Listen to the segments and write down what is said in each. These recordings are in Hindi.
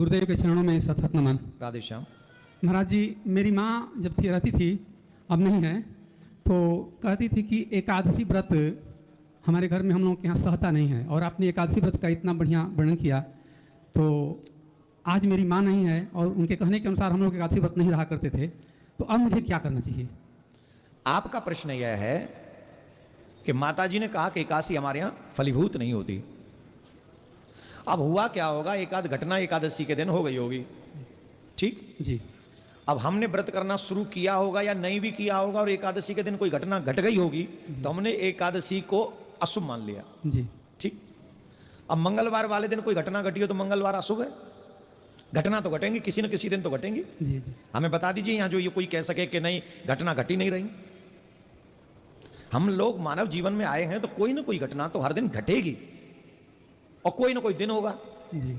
गुरुदेव के चरणों में सतत नमन। राधे श्याम। महाराज जी, मेरी माँ जब थी रहती थी, अब नहीं है, तो कहती थी कि एकादशी व्रत हमारे घर में हम लोगों के यहाँ सहता नहीं है, और आपने एकादशी व्रत का इतना बढ़िया वर्णन किया। तो आज मेरी माँ नहीं है और उनके कहने के अनुसार हम लोग एकादशी व्रत नहीं रहा करते थे, तो अब मुझे क्या करना चाहिए? आपका प्रश्न यह है कि माताजी ने कहा कि एकादशी हमारे यहाँ फलीभूत नहीं होती। अब हुआ क्या होगा, एकाद घटना एकादशी के दिन हो गई होगी, ठीक जी। अब हमने व्रत करना शुरू किया होगा या नहीं भी किया होगा, और एकादशी के दिन कोई घटना घट गई होगी तो हमने एकादशी को अशुभ मान लिया, जी। ठीक। अब मंगलवार वाले दिन कोई घटना घटी हो तो मंगलवार अशुभ है। घटना तो घटेंगी, किसी न किसी दिन तो घटेंगी। जी जी। हमें बता दीजिए यहाँ जो ये कोई कह सके कि नहीं घटना घटी नहीं रही। हम लोग मानव जीवन में आए हैं तो कोई ना कोई घटना तो हर दिन घटेगी और कोई ना कोई दिन होगा। जी।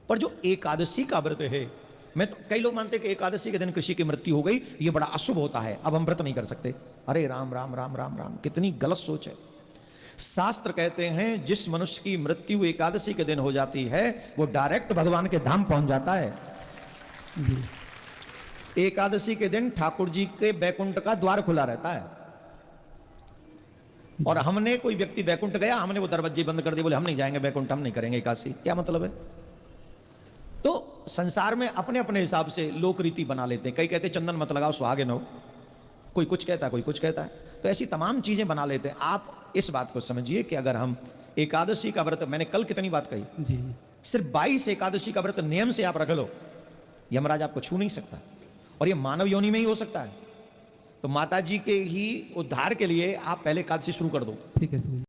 पर जो एकादशी का व्रत है, मैं तो कई लोग मानते हैं कि एकादशी के दिन किसी की मृत्यु हो गई, ये बड़ा अशुभ होता है, अब हम व्रत नहीं कर सकते। अरे राम राम राम राम राम, कितनी गलत सोच है। शास्त्र कहते हैं जिस मनुष्य की मृत्यु एकादशी के दिन हो जाती है वो डायरेक्ट भगवान के धाम पहुंच जाता है। जी। एकादशी के दिन ठाकुर जी के बैकुंठ का द्वार खुला रहता है, और हमने कोई व्यक्ति बैकुंठ गया, हमने वो दरवाजे बंद कर दिए, बोले हम नहीं जाएंगे बैकुंठ, हम नहीं करेंगे एकादशी। क्या मतलब है? तो संसार में अपने अपने हिसाब से लोक रीति बना लेते हैं। कई कहते हैं चंदन मत लगाओ सुहागिन हो, कोई कुछ कहता है, कोई कुछ कहता है, तो ऐसी तमाम चीजें बना लेते हैं। आप इस बात को समझिए कि अगर हम एकादशी का व्रत, मैंने कल कितनी बात कही, जी। सिर्फ 22 एकादशी का व्रत नियम से आप रख लो, यमराज आपको छू नहीं सकता, और ये मानव योनि में ही हो सकता है। तो माता जी के ही उद्धार के लिए आप पहले एकादशी शुरू कर दो। ठीक है।